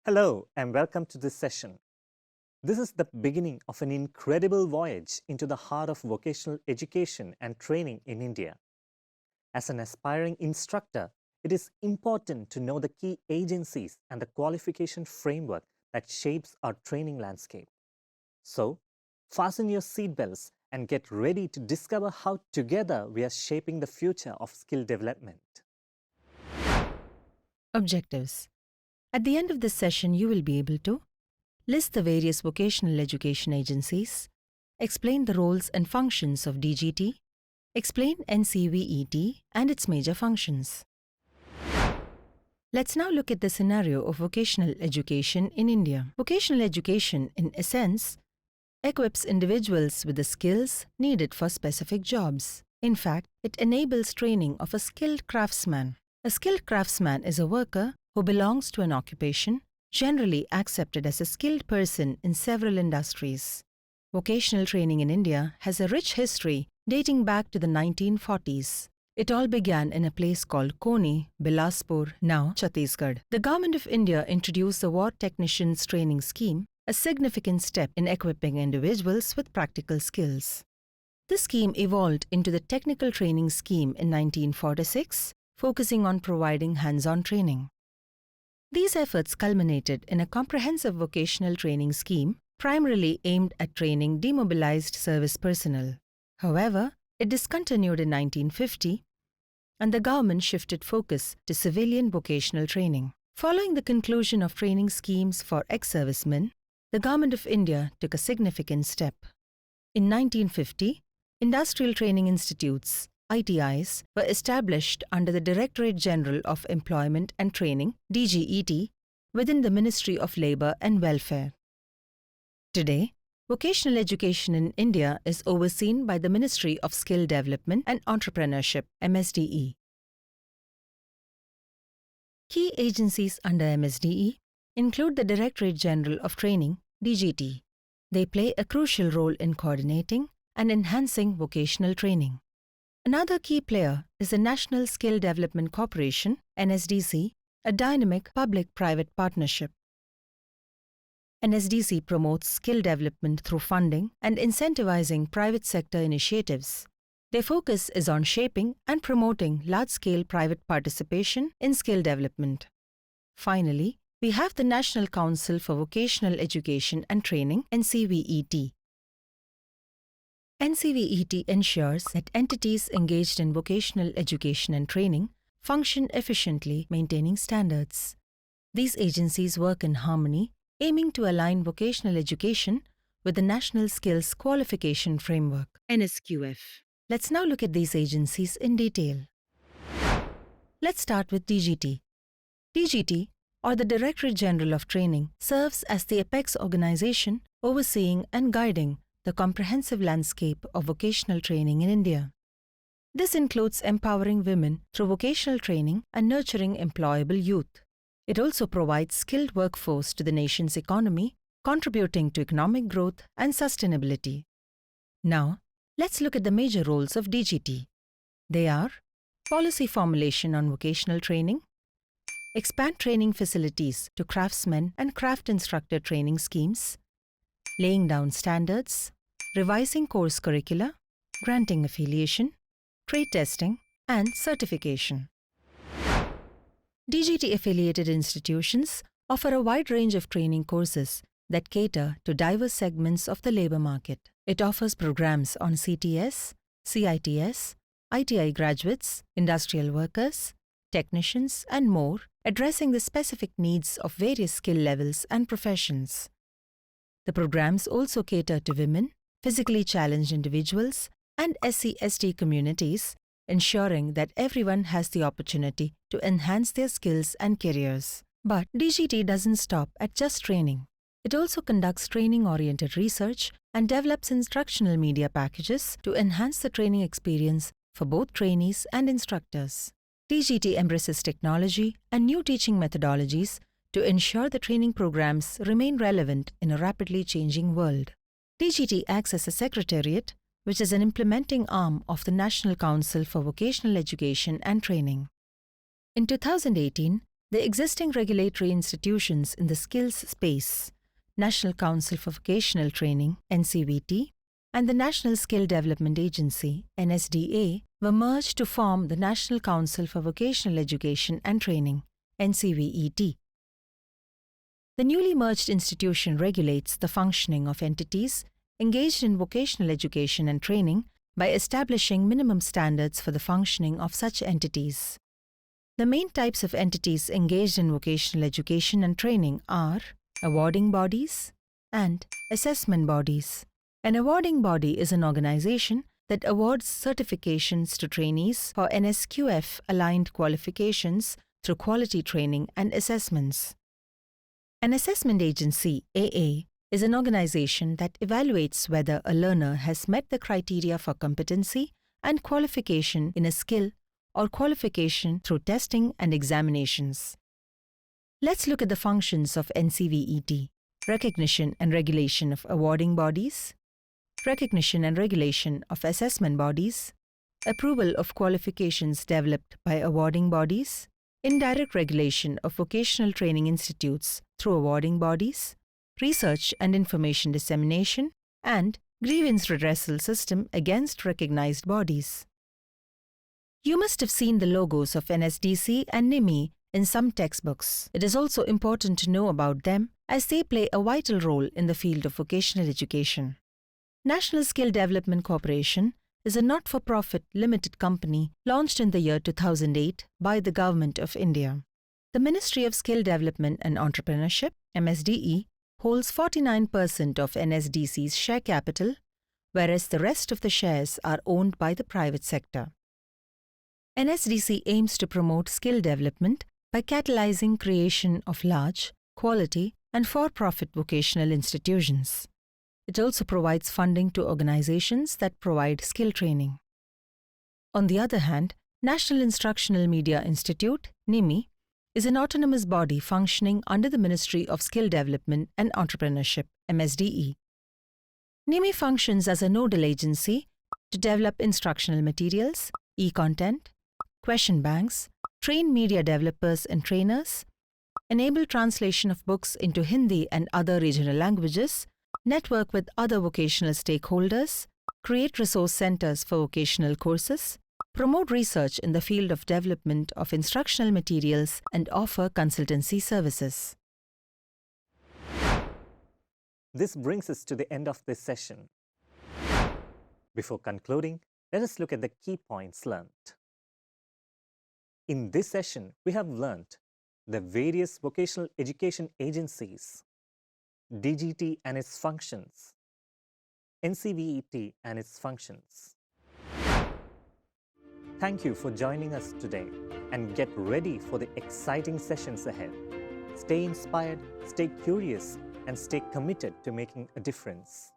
Hello and welcome to this session. This is the beginning of an incredible voyage into the heart of vocational education and training in India. As an aspiring instructor, it is important to know the key agencies and the qualification framework that shapes our training landscape. So, fasten your seatbelts and get ready to discover how together we are shaping the future of skill development. Objectives. At the end of this session, you will be able to list the various vocational education agencies, explain the roles and functions of DGT, explain NCVET and its major functions. Let's now look at the scenario of vocational education in India. Vocational education, in essence, equips individuals with the skills needed for specific jobs. In fact, it enables training of a skilled craftsman. A skilled craftsman is a worker who belongs to an occupation generally accepted as a skilled person in several industries. Vocational training in India has a rich history dating back to the 1940s. It all began in a place called Koni, Bilaspur, now Chhattisgarh. The Government of India introduced the War Technicians Training Scheme, a significant step in equipping individuals with practical skills. This scheme evolved into the Technical Training Scheme in 1946, focusing on providing hands-on training. These efforts culminated in a comprehensive vocational training scheme primarily aimed at training demobilized service personnel. However, it discontinued in 1950 and the government shifted focus to civilian vocational training. Following the conclusion of training schemes for ex-servicemen, the Government of India took a significant step. In 1950, industrial training institutes ITIs were established under the Directorate General of Employment and Training DGET within the Ministry of Labour and Welfare. Today, vocational education in India is overseen by the Ministry of Skill Development and Entrepreneurship MSDE. Key agencies under MSDE include the Directorate General of Training DGT. They play a crucial role in coordinating and enhancing vocational training. Another key player is the National Skill Development Corporation, NSDC, a dynamic public-private partnership. NSDC promotes skill development through funding and incentivizing private sector initiatives. Their focus is on shaping and promoting large-scale private participation in skill development. Finally, we have the National Council for Vocational Education and Training, NCVET. NCVET ensures that entities engaged in vocational education and training function efficiently, maintaining standards. These agencies work in harmony, aiming to align vocational education with the National Skills Qualification Framework, NSQF. Let's now look at these agencies in detail. Let's start with DGT. DGT, or the Directorate General of Training, serves as the apex organization overseeing and guiding the comprehensive landscape of vocational training in India. This includes empowering women through vocational training and nurturing employable youth. It also provides skilled workforce to the nation's economy, contributing to economic growth and sustainability. Now, let's look at the major roles of DGT. They are policy formulation on vocational training, expand training facilities to craftsmen and craft instructor training schemes, laying down standards, revising course curricula, granting affiliation, trade testing, and certification. DGT-affiliated institutions offer a wide range of training courses that cater to diverse segments of the labour market. It offers programs on CTS, CITS, ITI graduates, industrial workers, technicians, and more, addressing the specific needs of various skill levels and professions. The programs also cater to women, physically challenged individuals, and SC/ST communities, ensuring that everyone has the opportunity to enhance their skills and careers. But DGT doesn't stop at just training. It also conducts training-oriented research and develops instructional media packages to enhance the training experience for both trainees and instructors. DGT embraces technology and new teaching methodologies to ensure the training programs remain relevant in a rapidly changing world. DGT acts as a secretariat, which is an implementing arm of the National Council for Vocational Education and Training. In 2018, The existing regulatory institutions in the skills space, National Council for Vocational Training, NCVET, and the National Skill Development Agency, NSDA, were merged to form the National Council for Vocational Education and Training, NCVET. The newly merged institution regulates the functioning of entities engaged in vocational education and training by establishing minimum standards for the functioning of such entities. The main types of entities engaged in vocational education and training are awarding bodies and assessment bodies. An awarding body is an organization that awards certifications to trainees for NSQF-aligned qualifications through quality training and assessments. An assessment agency, AA, is an organization that evaluates whether a learner has met the criteria for competency and qualification in a skill or qualification through testing and examinations. Let's look at the functions of NCVET: recognition and regulation of awarding bodies, recognition and regulation of assessment bodies, approval of qualifications developed by awarding bodies, indirect regulation of vocational training institutes through awarding bodies, research and information dissemination, and grievance redressal system against recognized bodies. You must have seen the logos of NSDC and Nimi in some textbooks. It is also important to know about them as they play a vital role in the field of vocational education. National Skill Development Corporation is a not-for-profit limited company launched in the year 2008 by the Government of India. The Ministry of Skill Development and Entrepreneurship, MSDE, holds 49% of NSDC's share capital, whereas the rest of the shares are owned by the private sector. NSDC aims to promote skill development by catalyzing creation of large, quality, and for-profit vocational institutions. It also provides funding to organizations that provide skill training. On the other hand, National Instructional Media Institute, Nimi, is an autonomous body functioning under the Ministry of Skill Development and Entrepreneurship, MSDE. Nimi functions as a nodal agency to develop instructional materials, e-content, question banks, train media developers and trainers, enable translation of books into Hindi and other regional languages, network with other vocational stakeholders, create resource centers for vocational courses, promote research in the field of development of instructional materials, and offer consultancy services. This brings us to the end of this session. Before concluding, let us look at the key points learned. In this session, we have learnt the various vocational education agencies, DGT and its functions, NCVET and its functions. Thank you for joining us today and get ready for the exciting sessions ahead. Stay inspired, stay curious, and stay committed to making a difference.